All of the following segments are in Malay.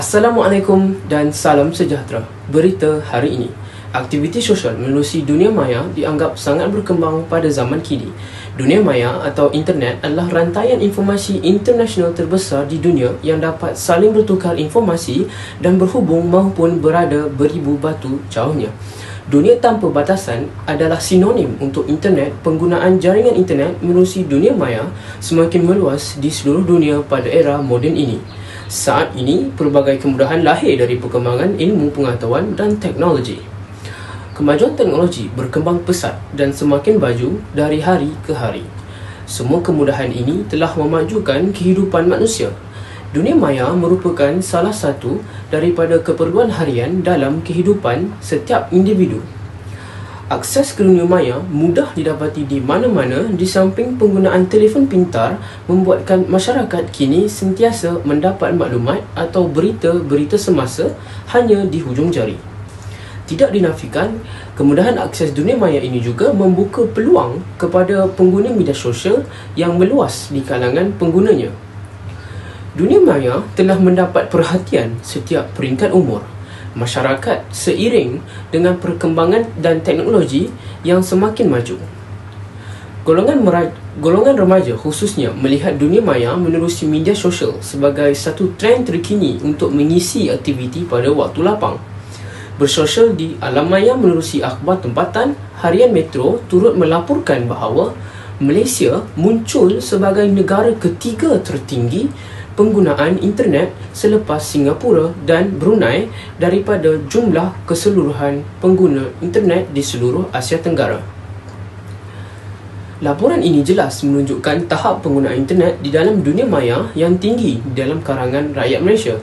Assalamualaikum dan salam sejahtera. Berita hari ini. Aktiviti sosial menerusi dunia maya dianggap sangat berkembang pada zaman kini. Dunia maya atau internet adalah rantaian informasi internasional terbesar di dunia yang dapat saling bertukar informasi dan berhubung maupun berada beribu batu jauhnya. Dunia tanpa batasan adalah sinonim untuk internet. Penggunaan jaringan internet menerusi dunia maya semakin meluas di seluruh dunia pada era moden ini. Saat ini, pelbagai kemudahan lahir dari perkembangan ilmu pengetahuan dan teknologi. Kemajuan teknologi berkembang pesat dan semakin baju dari hari ke hari. Semua kemudahan ini telah memajukan kehidupan manusia. Dunia maya merupakan salah satu daripada keperluan harian dalam kehidupan setiap individu. Akses ke dunia maya mudah didapati di mana-mana. Di samping penggunaan telefon pintar membuatkan masyarakat kini sentiasa mendapat maklumat atau berita-berita semasa hanya di hujung jari. Tidak dinafikan, kemudahan akses dunia maya ini juga membuka peluang kepada pengguna media sosial yang meluas di kalangan penggunanya. Dunia maya telah mendapat perhatian setiap peringkat umur masyarakat seiring dengan perkembangan dan teknologi yang semakin maju. Golongan remaja khususnya melihat dunia maya menerusi media sosial sebagai satu trend terkini untuk mengisi aktiviti pada waktu lapang. Bersosial di alam maya menerusi akhbar tempatan, harian Metro turut melaporkan bahawa Malaysia muncul sebagai negara ketiga tertinggi penggunaan internet selepas Singapura dan Brunei daripada jumlah keseluruhan pengguna internet di seluruh Asia Tenggara. Laporan ini jelas menunjukkan tahap penggunaan internet di dalam dunia maya yang tinggi di dalam kalangan rakyat Malaysia.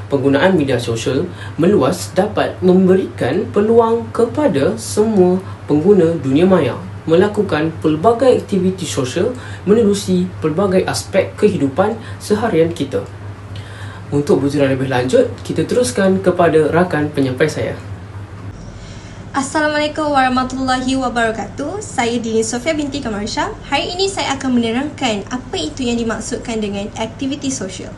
Penggunaan media sosial meluas dapat memberikan peluang kepada semua pengguna dunia maya melakukan pelbagai aktiviti sosial menerusi pelbagai aspek kehidupan seharian kita. Untuk bercerita lebih lanjut, kita teruskan kepada rakan penyampai saya. Assalamualaikum warahmatullahi wabarakatuh. Saya Dini Sofia binti Kamarsha. Hari ini saya akan menerangkan apa itu yang dimaksudkan dengan aktiviti sosial.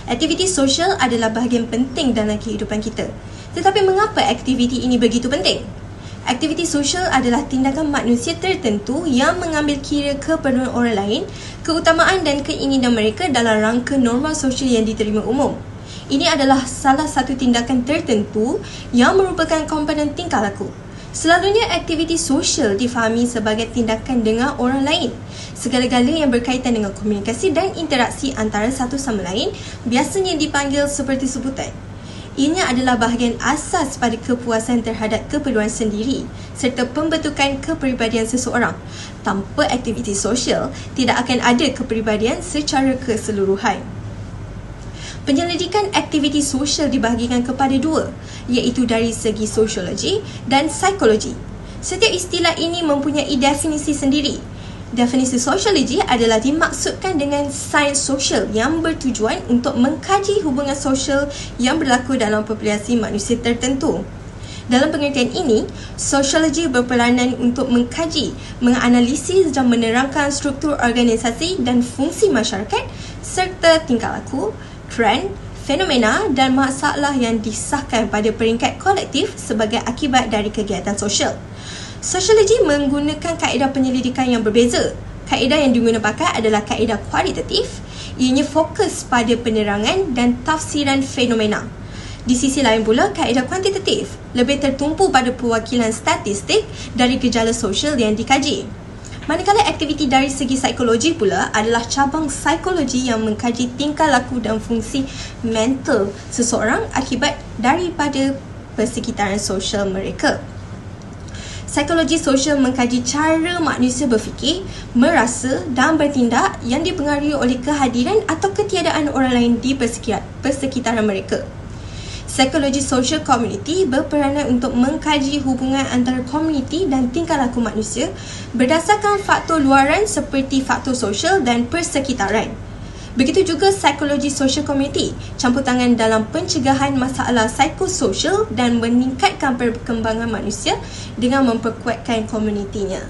Aktiviti sosial adalah bahagian penting dalam kehidupan kita. Tetapi mengapa aktiviti ini begitu penting? Aktiviti sosial adalah tindakan manusia tertentu yang mengambil kira keperluan orang lain, keutamaan dan keinginan mereka dalam rangka norma sosial yang diterima umum. Ini adalah salah satu tindakan tertentu yang merupakan komponen tingkah laku. Selalunya aktiviti sosial difahami sebagai tindakan dengan orang lain. Segala-gala yang berkaitan dengan komunikasi dan interaksi antara satu sama lain biasanya dipanggil seperti sebutan. Ianya adalah bahagian asas pada kepuasan terhadap keperluan sendiri serta pembentukan kepribadian seseorang. Tanpa aktiviti sosial, tidak akan ada kepribadian secara keseluruhan. Penyelidikan aktiviti sosial dibahagikan kepada dua, iaitu dari segi sosiologi dan psikologi. Setiap istilah ini mempunyai definisi sendiri. Definisi sosiologi adalah dimaksudkan dengan sains sosial yang bertujuan untuk mengkaji hubungan sosial yang berlaku dalam populasi manusia tertentu. Dalam pengertian ini, sosiologi berperanan untuk mengkaji, menganalisis dan menerangkan struktur organisasi dan fungsi masyarakat serta tingkah laku, trend, fenomena dan masalah yang disahkan pada peringkat kolektif sebagai akibat dari kegiatan sosial. Sosiologi menggunakan kaedah penyelidikan yang berbeza. Kaedah yang digunakan pakai adalah kaedah kualitatif. Ianya fokus pada penerangan dan tafsiran fenomena. Di sisi lain pula, kaedah kuantitatif lebih tertumpu pada perwakilan statistik dari gejala sosial yang dikaji. Manakala aktiviti dari segi psikologi pula adalah cabang psikologi yang mengkaji tingkah laku dan fungsi mental seseorang akibat daripada persekitaran sosial mereka. Psikologi sosial mengkaji cara manusia berfikir, merasa dan bertindak yang dipengaruhi oleh kehadiran atau ketiadaan orang lain di persekitaran mereka. Psikologi sosial komuniti berperanan untuk mengkaji hubungan antara komuniti dan tingkah laku manusia berdasarkan faktor luaran seperti faktor sosial dan persekitaran. Begitu juga psikologi sosial komuniti, campur tangan dalam pencegahan masalah psikososial dan meningkatkan perkembangan manusia dengan memperkuatkan komunitinya.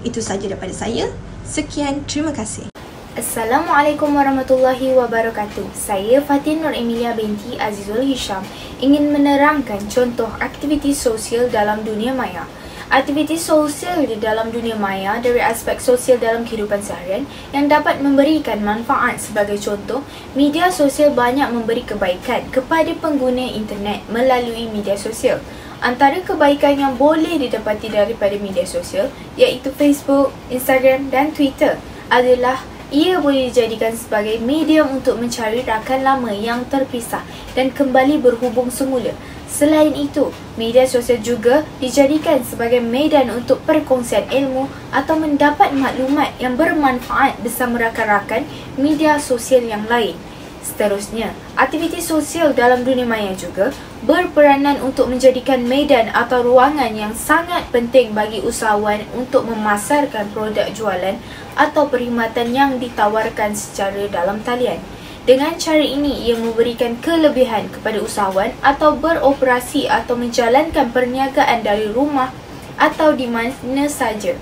Itu sahaja daripada saya. Sekian, terima kasih. Assalamualaikum warahmatullahi wabarakatuh. Saya Fatin Nur Emilia binti Azizul Hisham ingin menerangkan contoh aktiviti sosial dalam dunia maya. Aktiviti sosial di dalam dunia maya dari aspek sosial dalam kehidupan seharian yang dapat memberikan manfaat. Sebagai contoh, media sosial banyak memberi kebaikan kepada pengguna internet melalui media sosial. Antara kebaikan yang boleh didapati daripada media sosial iaitu Facebook, Instagram dan Twitter adalah ia boleh dijadikan sebagai medium untuk mencari rakan lama yang terpisah dan kembali berhubung semula. Selain itu, media sosial juga dijadikan sebagai medan untuk perkongsian ilmu atau mendapat maklumat yang bermanfaat bersama rakan-rakan media sosial yang lain. Seterusnya, aktiviti sosial dalam dunia maya juga berperanan untuk menjadikan medan atau ruangan yang sangat penting bagi usahawan untuk memasarkan produk jualan atau perkhidmatan yang ditawarkan secara dalam talian. Dengan cara ini, ia memberikan kelebihan kepada usahawan atau beroperasi atau menjalankan perniagaan dari rumah atau di mana saja.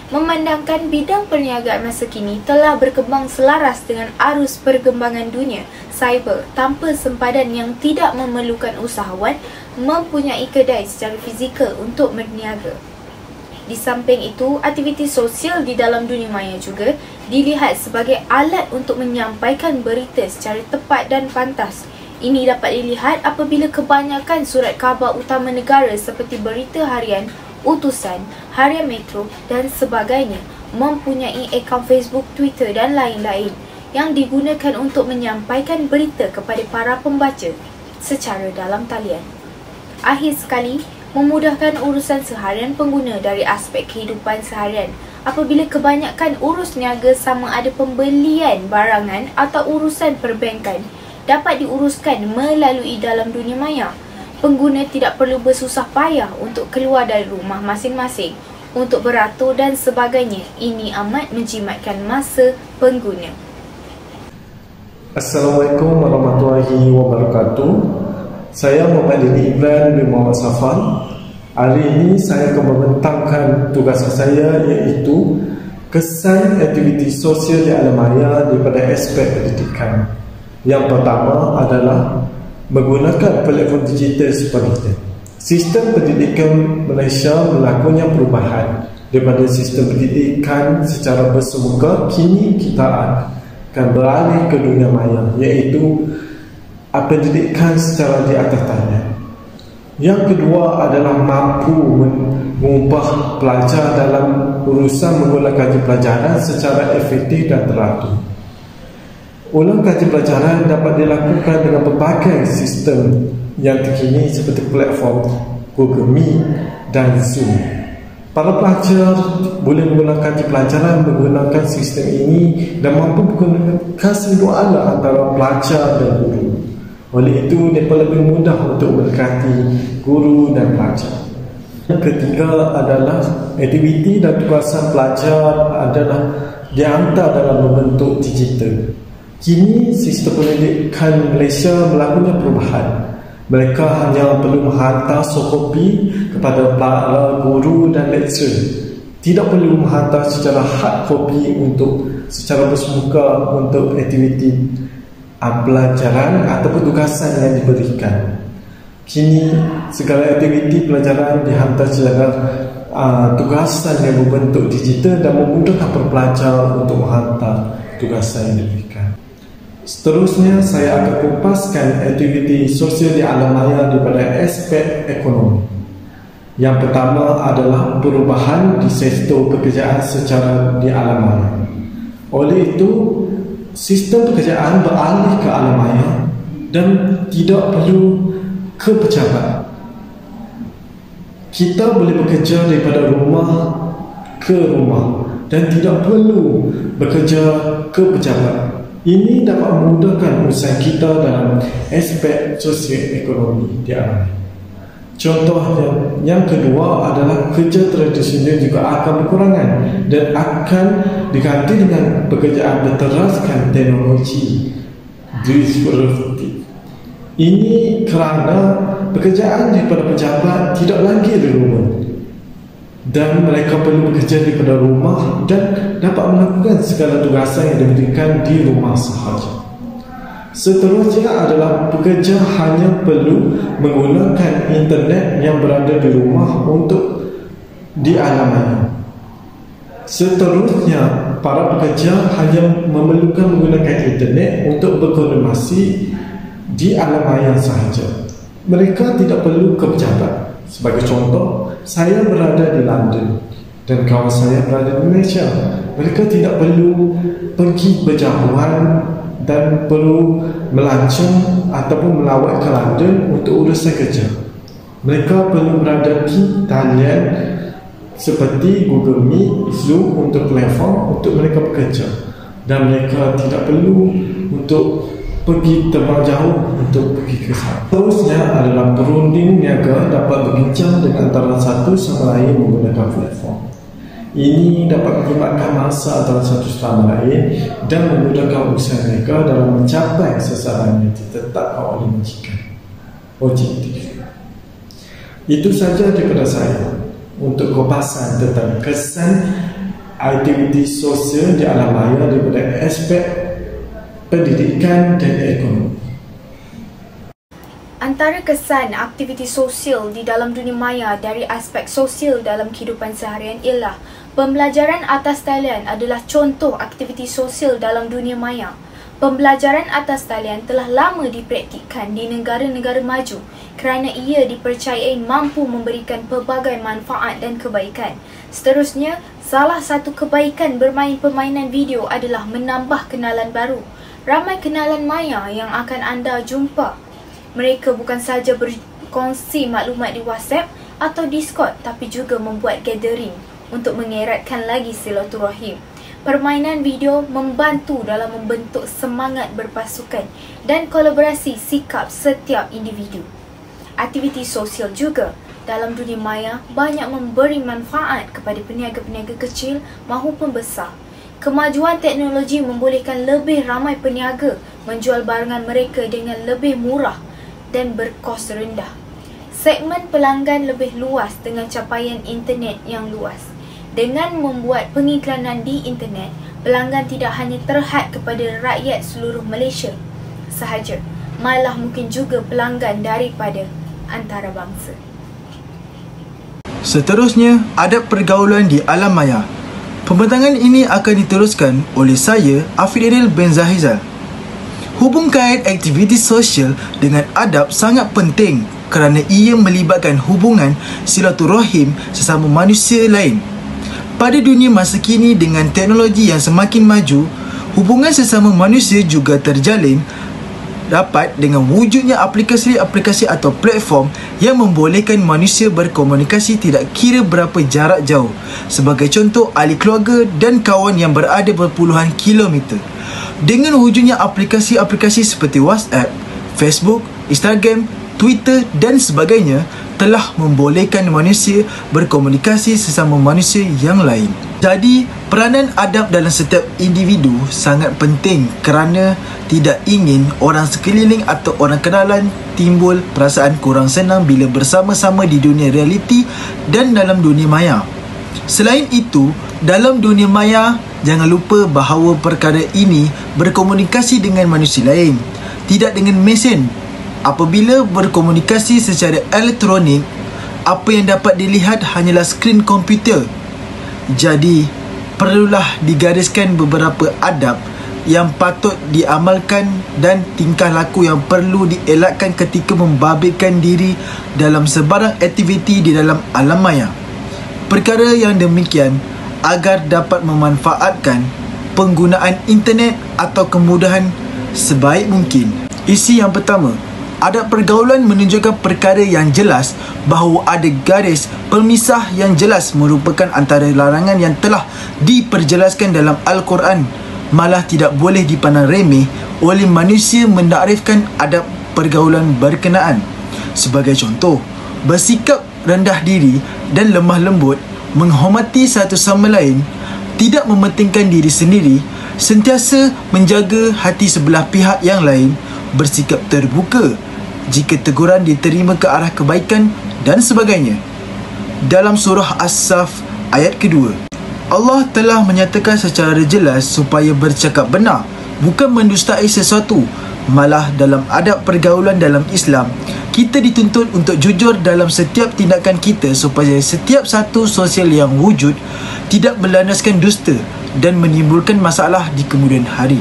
Memandangkan bidang perniagaan masa kini telah berkembang selaras dengan arus perkembangan dunia cyber tanpa sempadan yang tidak memerlukan usahawan mempunyai kedai secara fizikal untuk berniaga. Di samping itu, aktiviti sosial di dalam dunia maya juga dilihat sebagai alat untuk menyampaikan berita secara tepat dan pantas. Ini dapat dilihat apabila kebanyakan surat khabar utama negara seperti berita harian, utusan, harian metro dan sebagainya mempunyai akaun Facebook, Twitter dan lain-lain yang digunakan untuk menyampaikan berita kepada para pembaca secara dalam talian. Akhir sekali, memudahkan urusan seharian pengguna dari aspek kehidupan seharian apabila kebanyakan urus niaga sama ada pembelian barangan atau urusan perbankan dapat diuruskan melalui dalam dunia maya. Pengguna tidak perlu bersusah payah untuk keluar dari rumah masing-masing untuk beratur dan sebagainya. Ini amat menjimatkan masa pengguna. Assalamualaikum warahmatullahi wabarakatuh. Saya Muhammad Dini Ibran bin Muhammad Safan. Hari ini saya akan membentangkan tugas saya iaitu kesan aktiviti sosial di alam maya daripada aspek pendidikan. Yang pertama adalah menggunakan platform digital seperti sistem pendidikan Malaysia melakukan perubahan daripada sistem pendidikan secara bersemuka. Kini kita akan beralih ke dunia maya iaitu pendidikan secara di atas talian. Yang kedua adalah mampu mengubah pelajar dalam urusan mengulang kaji pelajaran secara efektif dan teratur. Ulang kaji pelajaran dapat dilakukan dengan berbagai sistem yang terkini seperti platform Google Meet dan Zoom. Para pelajar boleh mengulang kaji pelajaran menggunakan sistem ini dan mampu menggunakan keseluruhan antara pelajar dan guru. Oleh itu, mereka lebih mudah untuk mendekati guru dan pelajar. Yang ketiga adalah aktiviti dan tugasan pelajar adalah dihantar dalam bentuk digital. Kini sistem pendidikan Malaysia melakukan perubahan. Mereka hanya perlu menghantar softkopi kepada para guru dan lecturer. Tidak perlu menghantar secara hard copy untuk secara bersemuka untuk aktiviti pelajaran ataupun tugasan yang diberikan. Kini segala aktiviti pelajaran dihantar secara tugasan yang berbentuk digital dan memudahkan para pelajar untuk menghantar tugasan yang diberikan. Seterusnya, saya akan kupaskan aktiviti sosial di alam maya daripada aspek ekonomi. Yang pertama adalah perubahan di sektor pekerjaan secara di alam maya. Oleh itu, sistem pekerjaan beralih ke alam maya dan tidak perlu ke pejabat. Kita boleh bekerja daripada rumah ke rumah dan tidak perlu bekerja ke pejabat. Ini dapat memudahkan usaha kita dalam aspek sosial ekonomi di alam. Contoh yang kedua adalah kerja tradisional juga akan berkurangan dan akan diganti dengan pekerjaan berteraskan teknologi disruptif. Ini kerana pekerjaan daripada pejabat tidak lagi di rumah. dan mereka perlu bekerja daripada rumah dan dapat melakukan segala tugasan yang diberikan di rumah sahaja. Seterusnya adalah pekerja hanya perlu menggunakan internet yang berada di rumah untuk di alam maya. Seterusnya, para pekerja hanya memerlukan menggunakan internet untuk berkoordinasi di alam maya sahaja. Mereka tidak perlu ke pejabat. Sebagai contoh, saya berada di London dan kawan saya berada di Malaysia. Mereka tidak perlu pergi berjauhan dan perlu melancong ataupun melawat ke London untuk urusan kerja. Mereka perlu berada di talian seperti Google Meet, Zoom untuk platform untuk mereka bekerja, dan mereka tidak perlu untuk pergi terbang jauh untuk pergi ke sana. Terusnya adalah perunding niaga dapat berbincang dengan antara satu sama lain menggunakan platform. Ini dapat menghormatkan masa antara satu sama lain dan memudahkan usaha mereka dalam mencapai sasaran yang ditetapkan oleh majikan objektif. Itu saja daripada saya untuk kupasan tentang kesan aktiviti sosial di alam maya daripada aspek pendidikan dan ekonomi. Antara kesan aktiviti sosial di dalam dunia maya dari aspek sosial dalam kehidupan seharian ialah pembelajaran atas talian adalah contoh aktiviti sosial dalam dunia maya. Pembelajaran atas talian telah lama dipraktikkan di negara-negara maju kerana ia dipercayai mampu memberikan pelbagai manfaat dan kebaikan. Seterusnya, salah satu kebaikan bermain permainan video adalah menambah kenalan baru. Ramai kenalan maya yang akan anda jumpa. Mereka bukan sahaja berkongsi maklumat di WhatsApp atau Discord, tapi juga membuat gathering untuk mengeratkan lagi silaturahim. Permainan video membantu dalam membentuk semangat berpasukan dan kolaborasi sikap setiap individu. Aktiviti sosial juga dalam dunia maya banyak memberi manfaat kepada peniaga-peniaga kecil maupun besar. Kemajuan teknologi membolehkan lebih ramai peniaga menjual barangan mereka dengan lebih murah dan berkos rendah. Segmen pelanggan lebih luas dengan capaian internet yang luas. Dengan membuat pengiklanan di internet, pelanggan tidak hanya terhad kepada rakyat seluruh Malaysia sahaja, malah mungkin juga pelanggan daripada antarabangsa. Seterusnya, adab pergaulan di alam maya. Pembentangan ini akan diteruskan oleh saya, Afidail bin Zahizal. Hubung kait aktiviti sosial dengan adab sangat penting kerana ia melibatkan hubungan silaturahim sesama manusia lain. Pada dunia masa kini dengan teknologi yang semakin maju, hubungan sesama manusia juga terjalin dapat dengan wujudnya aplikasi-aplikasi atau platform yang membolehkan manusia berkomunikasi tidak kira berapa jarak jauh. Sebagai contoh, ahli keluarga dan kawan yang berada berpuluhan kilometer. Dengan wujudnya aplikasi-aplikasi seperti WhatsApp, Facebook, Instagram, Twitter dan sebagainya telah membolehkan manusia berkomunikasi sesama manusia yang lain. Jadi, peranan adab dalam setiap individu sangat penting kerana tidak ingin orang sekeliling atau orang kenalan timbul perasaan kurang senang bila bersama-sama di dunia realiti dan dalam dunia maya. Selain itu, dalam dunia maya, jangan lupa bahawa perkara ini berkomunikasi dengan manusia lain, tidak dengan mesin. Apabila berkomunikasi secara elektronik, apa yang dapat dilihat hanyalah skrin komputer. Jadi, perlulah digariskan beberapa adab yang patut diamalkan dan tingkah laku yang perlu dielakkan ketika membabitkan diri dalam sebarang aktiviti di dalam alam maya. Perkara yang demikian agar dapat memanfaatkan penggunaan internet atau kemudahan sebaik mungkin. Isi yang pertama, adab pergaulan menunjukkan perkara yang jelas bahawa ada garis pemisah yang jelas merupakan antara larangan yang telah diperjelaskan dalam Al-Quran, malah tidak boleh dipandang remeh oleh manusia menakrifkan adab pergaulan berkenaan. Sebagai contoh, bersikap rendah diri dan lemah lembut, menghormati satu sama lain, tidak mementingkan diri sendiri, sentiasa menjaga hati sebelah pihak yang lain, bersikap terbuka jika teguran diterima ke arah kebaikan dan sebagainya. dalam surah As-Saf ayat kedua. Allah telah menyatakan secara jelas supaya bercakap benar, bukan mendustai sesuatu. Malah dalam adab pergaulan dalam Islam, kita dituntut untuk jujur dalam setiap tindakan kita supaya setiap satu sosial yang wujud tidak berlandaskan dusta dan menimbulkan masalah di kemudian hari.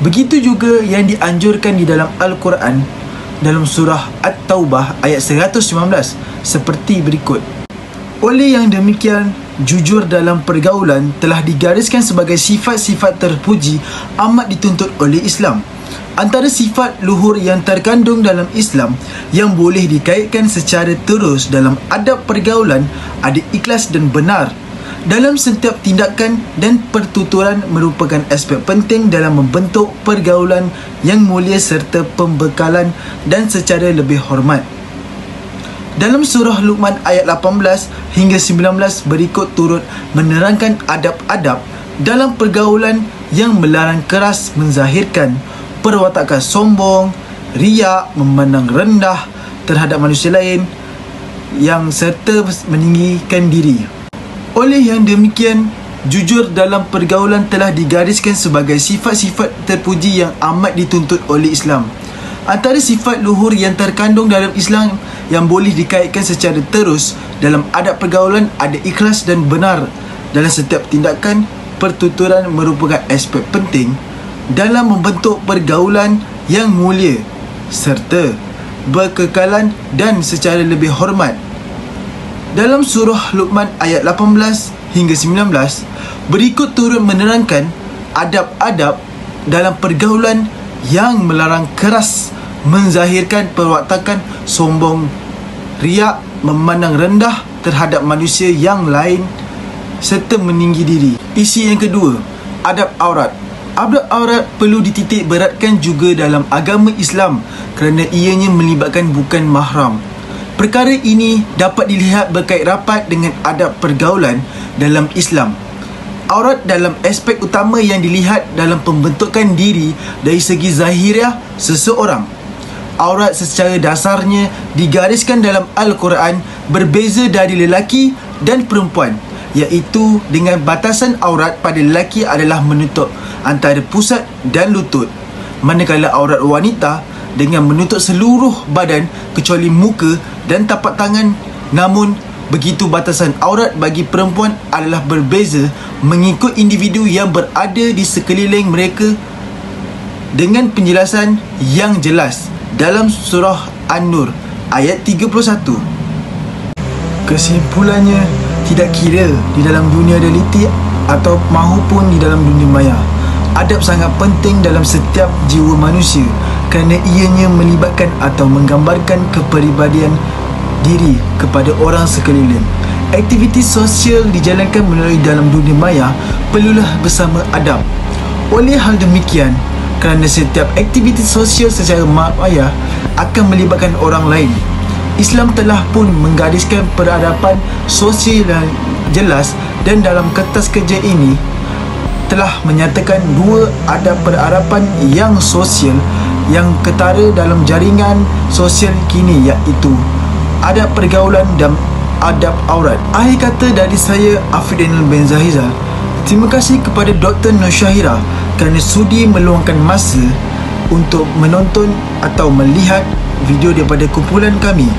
Begitu juga yang dianjurkan di dalam Al-Quran dalam surah At-Taubah ayat 119 seperti berikut. Oleh yang demikian, jujur dalam pergaulan telah digariskan sebagai sifat-sifat terpuji amat dituntut oleh Islam. Antara sifat luhur yang terkandung dalam Islam yang boleh dikaitkan secara terus dalam adab pergaulan ada ikhlas dan benar dalam setiap tindakan, dan pertuturan merupakan aspek penting dalam membentuk pergaulan yang mulia serta pembekalan dan secara lebih hormat. Dalam surah Luqman ayat 18 hingga 19 berikut turut menerangkan adab-adab dalam pergaulan yang melarang keras menzahirkan perwatakan sombong, riak, memandang rendah terhadap manusia lain yang serta meninggikan diri. Oleh yang demikian, jujur dalam pergaulan telah digariskan sebagai sifat-sifat terpuji yang amat dituntut oleh Islam. Antara sifat luhur yang terkandung dalam Islam yang boleh dikaitkan secara terus dalam adab pergaulan ada ikhlas dan benar dalam setiap tindakan. Pertuturan merupakan aspek penting dalam membentuk pergaulan yang mulia serta berkekalan dan secara lebih hormat. Dalam surah Luqman ayat 18 hingga 19 berikut turut menerangkan adab-adab dalam pergaulan yang melarang keras menzahirkan perwatakan sombong, riak, memandang rendah terhadap manusia yang lain serta meninggi diri. Isi yang kedua, adab aurat. Adab aurat perlu dititik beratkan juga dalam agama Islam kerana ianya melibatkan bukan mahram. Perkara ini dapat dilihat berkait rapat dengan adab pergaulan dalam Islam. Aurat dalam aspek utama yang dilihat dalam pembentukan diri dari segi zahiriah seseorang. Aurat secara dasarnya digariskan dalam Al-Quran berbeza dari lelaki dan perempuan, iaitu dengan batasan aurat pada lelaki adalah menutup antara pusat dan lutut, manakala aurat wanita dengan menutup seluruh badan kecuali muka dan tapak tangan. Namun, begitu batasan aurat bagi perempuan adalah berbeza mengikut individu yang berada di sekeliling mereka dengan penjelasan yang jelas dalam surah An-Nur ayat 31. Kesimpulannya, tidak kira di dalam dunia realiti atau mahupun di dalam dunia maya, adab sangat penting dalam setiap jiwa manusia kerana ianya melibatkan atau menggambarkan kepribadian diri kepada orang sekeliling. Aktiviti sosial dijalankan melalui dalam dunia maya perlulah bersama adab. Oleh hal demikian, kerana setiap aktiviti sosial secara maya akan melibatkan orang lain, Islam telah pun menggariskan peradaban sosial yang jelas, dan dalam kertas kerja ini telah menyatakan dua adab peradaban yang sosial yang ketara dalam jaringan sosial kini, iaitu adab pergaulan dan adab aurat. Akhir kata dari saya, Afidainil bin Zahizal. Terima kasih kepada Dr. Nur Syahira kerana sudi meluangkan masa untuk menonton atau melihat video daripada kumpulan kami.